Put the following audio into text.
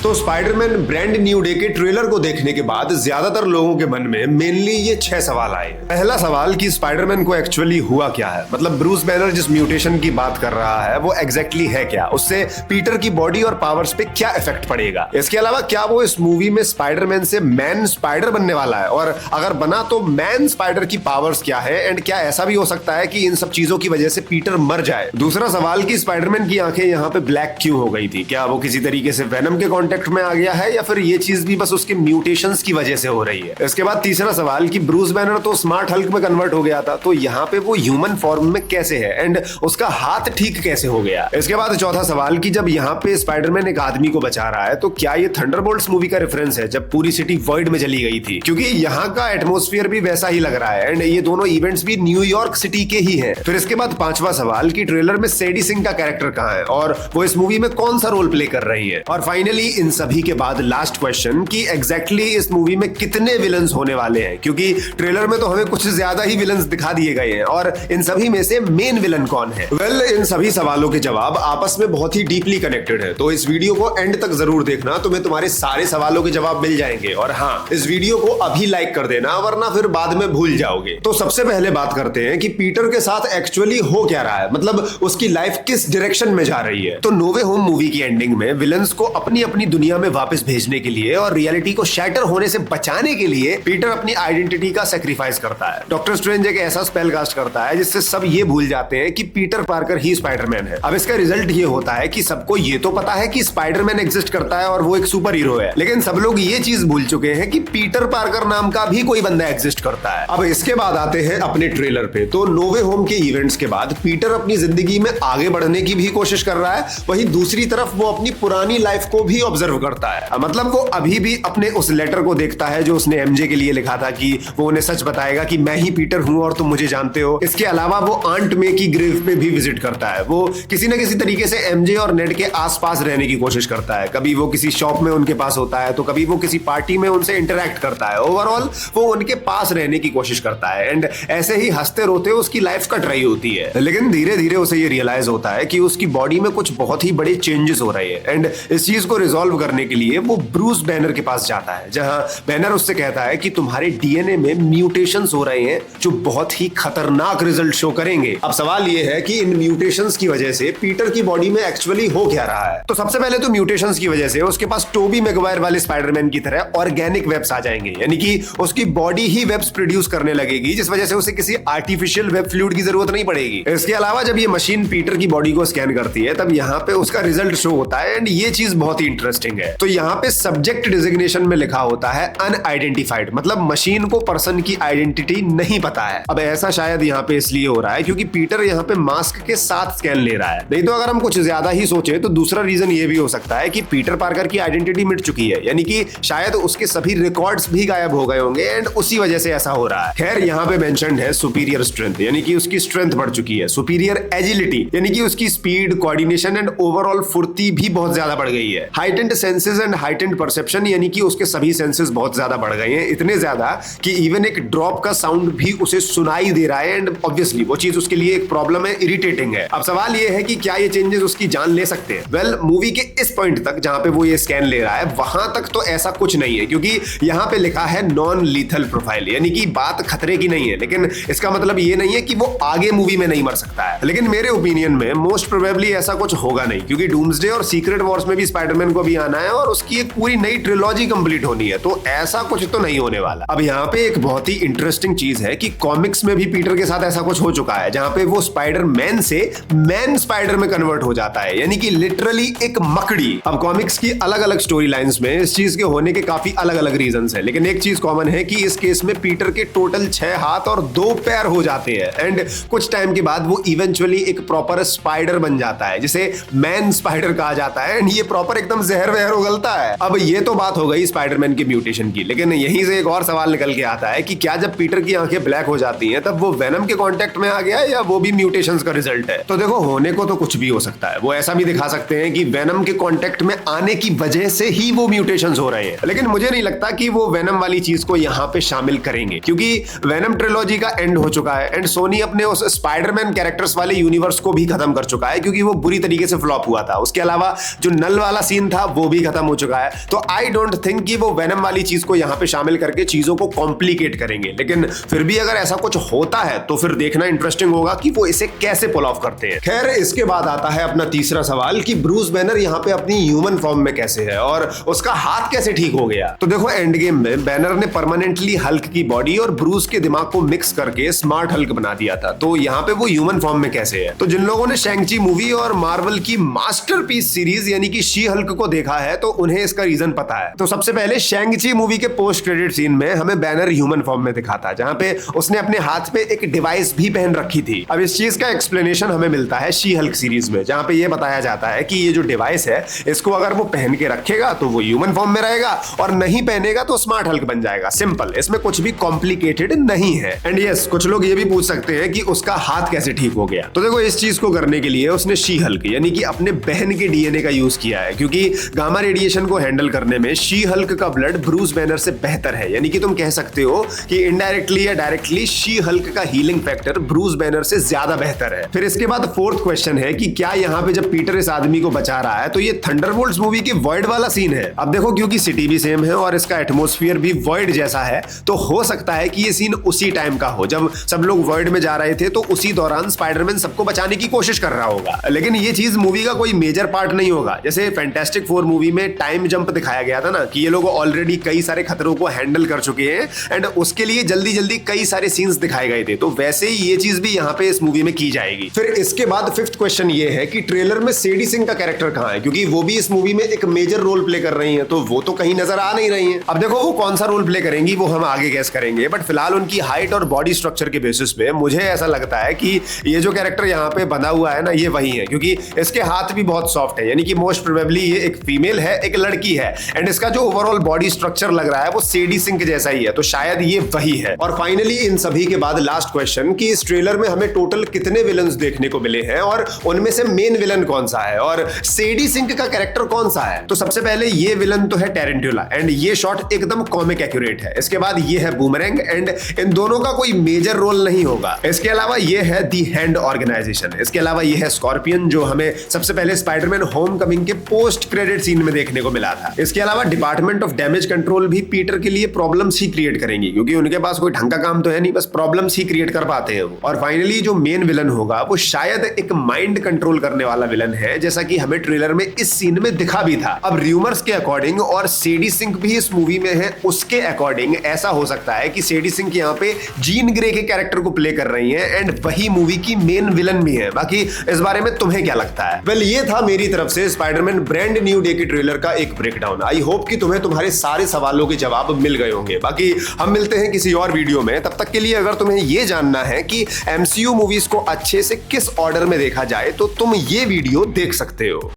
तो Spiderman brand new day के trailer को देखने के बाद ज्यादातर लोगों के मन में मेनली ये 6 सवाल आए। पहला सवाल कि स्पाइडरमैन को एक्चुअली हुआ क्या है, मतलब ब्रूस बैनर जिस म्यूटेशन की बात कर रहा है वो एग्जैक्टली है क्या, उससे पीटर की बॉडी और पावर्स पे क्या इफेक्ट पड़ेगा। इसके अलावा क्या वो इस मूवी में स्पाइडरमैन से मैन स्पाइडर बनने वाला है, और अगर बना तो मैन स्पाइडर की पावर्स क्या है, एंड क्या ऐसा भी हो सकता है कि इन सब चीजों की वजह से पीटर मर जाए। दूसरा सवाल कि स्पाइडरमैन की आंखें यहाँ पे ब्लैक क्यों हो गई थी, क्या वो किसी तरीके से वेनम के कांटेक्ट में आ गया है या फिर ये चीज भी बस उसके म्यूटेशंस की वजह से हो रही है। इसके बाद तीसरा सवाल कि ब्रूस बैनर तो स्मार्ट हल्क में कन्वर्ट हो गया था, तो यहाँ पे वो ह्यूमन फॉर्म में कैसे है एंड उसका हाथ ठीक कैसे हो गया। इसके बाद चौथा सवाल कि जब यहाँ पे स्पाइडरमैन एक आदमी को बचा रहा है तो क्या ये थंडरबोल्ट्स मूवी का रेफरेंस है जब पूरी सिटी वर्ल्ड में चली गई थी, क्योंकि यहाँ का एटमोस्फियर भी वैसा ही लग रहा है एंड ये दोनों इवेंट्स भी न्यूयॉर्क सिटी के ही हैं। फिर इसके बाद पांचवा सवाल कि ट्रेलर में सैडी सिंह का कैरेक्टर कहाँ है और वो इस मूवी में कौन सा रोल प्ले कर रही है। और फाइनली इन सभी के बाद लास्ट क्वेश्चन कि एग्जैक्टली इस मूवी में कितने विलन्स होने वाले हैं, क्योंकि ट्रेलर में तो हमें कुछ ज्यादा ही विलन्स दिखा दिए गए हैं और इन सभी में से मेन विलन कौन है। वेल, इन सभी सवालों के जवाब आपस में बहुत ही डीपली कनेक्टेड है, तो इस वीडियो को एंड तक जरूर देखना, तुम्हें तुम्हारे सारे सवालों के जवाब मिल जाएंगे। और हाँ, इस वीडियो को अभी लाइक कर देना वरना फिर बाद में भूल जाओगे। तो सबसे पहले बात करते हैं कि पीटर के साथ एक्चुअली हो क्या रहा है, मतलब उसकी लाइफ किस डायरेक्शन में जा रही है। तो नो वे होम मूवी की एंडिंग में विलन्स को अपनी अपनी दुनिया में वापस भेजने के लिए और रियलिटी को शैटर होने से बचाने के लिए पीटर अपनी आइडेंटिटी का सैक्रिफाइस करता है। डॉक्टर स्ट्रेंज एक ऐसा स्पेल कास्ट करता है जिससे सब ये भूल जाते हैं कि पीटर पार्कर ही स्पाइडरमैन है। अब इसका रिजल्ट ये होता है कि सबको ये तो पता है कि स्पाइडरमैन एग्जिस्ट करता है और वो एक सुपर हीरो है, लेकिन सब लोग ये चीज भूल चुके हैं कि पीटर पार्कर नाम का भी कोई बंदा एग्जिस्ट करता है। अब इसके बाद आते हैं अपने ट्रेलर पे। तो नो वे होम के इवेंट्स के बाद पीटर अपनी जिंदगी में आगे बढ़ने की भी कोशिश कर रहा है, वहीं दूसरी तरफ वो अपनी पुरानी लाइफ को भी ऑब्जर्व करता है। मतलब वो अभी भी अपने उस लेटर को देखता है जो उसने एमजे के लिए लिखा था कि वो उन्हें सच बताएगा कि मैं ही पीटर हूं और तुम मुझे जानते हो। इसके अलावा वो आंट मे की ग्रेव पे भी विजिट करता है। वो किसी न किसी तरीके से एमजे और नेड के आसपास रहने की कोशिश करता है। कभी वो किसी शॉप में उनके पास होता है तो कभी वो किसी पार्टी में उनसे इंटरेक्ट करता है। ओवरऑल वो उनके पास रहने की कोशिश करता है एंड ऐसे ही हंसते रोते उसकी लाइफ कट रही होती है। लेकिन धीरे धीरे उसे ये रियलाइज होता है कि उसकी बॉडी में कुछ बहुत ही बड़े चेंजेस हो रहे हैं एंड इस चीज को रिजॉल्व करने के लिए वो ब्रूस बैनर के पास जाता है, जहां बैनर उससे कहता है कि तुम्हारे डीएनए में म्यूटेशंस हो रहे हैं जो बहुत ही खतरनाक रिजल्ट शो करेंगे। अब सवाल यह है कि इन म्यूटेशंस की वजह से पीटर की बॉडी में एक्चुअली हो क्या रहा है। तो सबसे पहले तो म्यूटेशंस की वजह से उसके पास टोबी मैगवायर वाले स्पाइडरमैन की तरह ऑर्गेनिक वेब्स आ जाएंगे, यानी कि उसकी बॉडी ही वेब्स प्रोड्यूस करने लगेगी, जिस वजह से उसे किसी आर्टिफिशियल वेब फ्लूइड की जरूरत नहीं पड़ेगी। इसके अलावा जब ये मशीन पीटर की बॉडी को स्कैन करती है तब यहाँ पे उसका रिजल्ट शो होता है एंड ये चीज बहुत ही इंटरेस्टिंग है। तो यहाँ पे सब्जेक्ट डिजिग्नेशन में लिखा होता है अनआइडेंटिफाइड, मतलब मशीन को पर्सन की आइडेंटिटी नहीं पता है। अब ऐसा शायद यहाँ पे इसलिए हो रहा है क्योंकि पीटर यहाँ पे मास्क के साथ स्कैन ले रहा है। नहीं तो अगर हम कुछ ज्यादा ही सोचे तो दूसरा रीजन ये भी हो सकता है कि पीटर पार्कर की आइडेंटिटी मिट चुकी है, यानी कि शायद उसके सभी रिकॉर्ड्स भी गायब हो गए होंगे एंड उसी वजह से ऐसा हो रहा है। खैर, यहाँ पे मेंशन्ड है सुपीरियर स्ट्रेंथ, यानी कि उसकी स्ट्रेंथ बढ़ चुकी है। सुपीरियर एजिलिटी, यानी कि उसकी स्पीड, कोऑर्डिनेशन एंड ओवरऑल फुर्ती भी बहुत ज्यादा बढ़ गई है। Heightened senses and heightened perception, यानी कि उसके सभी सेंसेस बहुत ज्यादा बढ़ गए हैं, इतने ज्यादा कि इवन एक ड्रॉप का साउंड भी उसे सुनाई दे रहा है एंड ऑब्वियसली वो चीज उसके लिए एक प्रॉब्लम है, इरिटेटिंग है। अब सवाल ये है कि क्या ये चेंजेस उसकी जान ले सकते हैं। वेल, मूवी के इस पॉइंट तक जहां पे वो ये स्कैन ले रहा है वहां तक तो ऐसा कुछ नहीं है, क्योंकि यहां पे लिखा है नॉन लीथल प्रोफाइल, यानी कि बात खतरे की नहीं है, लेकिन इसका मतलब ये नहीं है कि वो आगे मूवी में नहीं मर सकता है। लेकिन मेरे ओपिनियन में मोस्ट प्रोबेबली ऐसा कुछ होगा नहीं, क्योंकि डूम्सडे और सीक्रेट वॉर्स में भी स्पाइडरमैन को भी आना है और उसकी एक पूरी नई ट्रिलॉजी कंप्लीट होनी है, तो ऐसा कुछ तो नहीं होने वाला। अब यहाँ पे एक बहुत ही इंटरेस्टिंग चीज है कि कॉमिक्स में भी पीटर के साथ ऐसा कुछ हो चुका है, जहां पे वो स्पाइडरमैन से मैन स्पाइडर में कन्वर्ट हो जाता है, यानी कि लिटरली एक मकड़ी। अब कॉमिक्स की अलग अलग स्टोरी लाइंस में इस चीज के होने के काफी अलग अलग रीजंस है, लेकिन एक चीज कॉमन है कि इस केस में पीटर के टोटल 6 हाथ और 2 पैर हो जाते हैं एंड कुछ टाइम के बाद वो इवेंचुअली एक प्रॉपर स्पाइडर बन जाता है, जिसे मैन स्पाइडर कहा जाता है एंड ये प्रॉपर एकदम जहर वहर उगलता है। अब ये तो बात हो गई स्पाइडरमैन के म्यूटेशन की, लेकिन यहीं से एक और सवाल निकल के आता है कि क्या जब पीटर की आंखें ब्लैक हो जाती हैं तब वो वेनम के कांटेक्ट में आ गया या वो भी म्यूटेशंस का रिजल्ट है। तो देखो, होने को तो कुछ भी हो सकता है। वो ऐसा भी दिखा सकते हैं कि वेनम के कांटेक्ट में आने की वजह से ही वो म्यूटेशंस हो रहे हैं, लेकिन मुझे नहीं लगता कि वो वेनम वाली चीज को यहाँ पे शामिल करेंगे, क्योंकि वेनम ट्रिलॉजी का एंड हो चुका है एंड सोनी अपने उस स्पाइडरमैन कैरेक्टर्स वाले यूनिवर्स को भी खत्म कर चुका है, क्योंकि वो बुरी तरीके से फ्लॉप हुआ था। उसके अलावा जो नल वाला सीन था वो भी खत्म हो चुका है। तो आई डोंट थिंक कि वो वेनम वाली चीज को यहाँ पे शामिल करके चीजों को कॉम्प्लिकेट करेंगे, लेकिन फिर भी अगर ऐसा कुछ होता है तो फिर देखना इंटरेस्टिंग होगा कि वो इसे कैसे पुल ऑफ करते हैं। खैर, इसके बाद आता है अपना तीसरा सवाल कि ब्रूस बैनर यहाँ पे अपनी ह्यूमन फॉर्म में कैसे है और उसका हाथ कैसे ठीक हो गया। तो देखो, एंड गेम में बैनर ने परमानेंटली हल्क की बॉडी और ब्रूस के दिमाग को मिक्स करके स्मार्ट हल्क बना दिया था, तो यहाँ पे वो ह्यूमन फॉर्म में कैसे है। तो जिन लोगों ने शैंग-ची मूवी और मार्वल की मास्टरपीस सीरीज यानी कि शी हल्क को देखा है तो उन्हें इसका रीजन पता है। तो सबसे पहले शैंग-ची मूवी के पोस्ट क्रेडिट सीन में हमें बैनर ह्यूमन फॉर्म में दिखा था, जहां पे उसने अपने हाथ पे एक डिवाइस भी पहन रखी थी। अब इस चीज का एक्सप्लेनेशन हमें मिलता है शी हल्क सीरीज में, जहां पे ये बताया जाता है कि ये जो डिवाइस है इसको अगर वो पहन के रखेगा तो वो ह्यूमन फॉर्म में रहेगा और नहीं पहनेगा तो स्मार्ट हल्क बन जाएगा। सिंपल, इसमें कुछ भी कॉम्प्लिकेटेड नहीं है। एंड यस, कुछ लोग ये भी पूछ सकते हैं कि उसका हाथ कैसे ठीक हो गया। तो देखो, इस चीज को करने के लिए उसने शी हल्क यानी कि अपने बहन के डीएनए का यूज किया है, क्योंकि गामा रेडिएशन को हैंडल करने में शी हल्क का ब्लड ब्रूस बैनर से बेहतर है। यानी कि तुम कह सकते हो कि इनडायरेक्टली या डायरेक्टली शी हल्क का हीलिंग फैक्टर ब्रूस बैनर से ज्यादा बेहतर है। फिर इसके बाद फोर्थ क्वेश्चन है कि क्या यहाँ पे जब पीटर इस आदमी को बचा रहा है तो ये थंडरबोल्ट्स मूवी की वॉइड वाला सीन है। अब देखो, क्योंकि सिटी भी सेम है और इसका एटमॉस्फेयर भी वॉइड जैसा है, तो हो सकता है कि ये सीन उसी टाइम का हो जब सब लोग वॉइड में जा रहे थे, तो उसी दौरान स्पाइडरमैन सबको बचाने की कोशिश कर रहा होगा। लेकिन ये चीज मूवी का कोई मेजर पार्ट नहीं होगा। जैसे फैंटास्टिक फोर मूवी में टाइम जंप दिखाया गया था ना, कि ये लोग ऑलरेडी कई सारे खतरों को हैंडल कर चुके हैं एंड उसके लिए जल्दी जल्दी कई सारे सीन्स दिखाए गए थे, तो वैसे ही ये चीज भी यहाँ पे इस मूवी में की जाएगी। फिर इसके बाद फिफ्थ क्वेश्चन ये है कि ट्रेलर में सेडी सिंह का कैरेक्टर कहाँ है, क्योंकि वो भी इस मूवी में एक मेजर रोल प्ले कर रही है, तो वो तो कहीं नजर आ नहीं रही है। अब देखो, वो कौन सा रोल प्ले करेंगी वो हम आगे गेस करेंगे, बट फिलहाल उनकी हाइट और बॉडी स्ट्रक्चर के बेसिस पे मुझे ऐसा लगता है कि ये जो कैरेक्टर यहाँ पे बना हुआ है ना, ये वही है, क्योंकि इसके हाथ भी बहुत सॉफ्ट है। यानी कि मोस्ट प्रोबेबली ये एक फीमेल है, एक लड़की है, एंड इसका जो ओवरऑल बॉडी स्ट्रक्चर लग रहा है वो सेडी सिंह जैसा ही है, तो शायद ये वही है। और फाइनली इन सभी के बाद लास्ट क्वेश्चन कि इस ट्रेलर में हमें टोटल कितने विलन्स देखने को मिले हैं और उनमें से मेन विलन कौन सा है और सेडी सिंह का कैरेक्टर कौन सा है। तो सबसे पहले ये विलन तो है टेरेंटुला एंड ये शॉट एकदम कॉमिक एक्यूरेट है। इसके बाद ये है बूमरैंग एंड इन दोनों का कोई मेजर रोल नहीं होगा। इसके अलावा ये है दी हैंड ऑर्गेनाइजेशन। इसके अलावा ये है स्कॉर्पियन, जो हमें सबसे पहले स्पाइडरमैन होमकमिंग के पोस्ट क्रेडिट सीन में देखने को मिला था। इसके अलावा डिपार्टमेंट ऑफ डैमेज कंट्रोल भी पीटर के लिए प्रॉब्लम्स ही क्रिएट करेंगी, क्योंकि उनके पास कोई ढंग का काम तो है नहीं, बस प्रॉब्लम्स ही क्रिएट कर पाते हैं वो। और फाइनली जो मेन विलन होगा वो शायद एक माइंड कंट्रोल करने वाला विलन है, जैसा कि हमें ट्रेलर में इस सीन में दिखा भी था। अब रूमर्स के अकॉर्डिंग और सेडी सिंह भी इस मूवी में है, उसके अकॉर्डिंग ऐसा हो सकता है कि सेडी सिंह यहाँ पे जीन ग्रे के कैरेक्टर को प्ले कर रही है एंड वही मूवी की मेन विलन भी है। बाकी इस बारे में तुम्हें क्या लगता है? वेल, ये था मेरी तरफ से स्पाइडरमैन ब्रांड न्यू डे के ट्रेलर का एक ब्रेकडाउन। आई होप कि तुम्हें तुम्हारे सारे सवालों के जवाब मिल गए होंगे। बाकी हम मिलते हैं किसी और वीडियो में, तब तक के लिए अगर तुम्हें ये जानना है कि MCU मूवीज को अच्छे से किस ऑर्डर में देखा जाए तो तुम ये वीडियो देख सकते हो।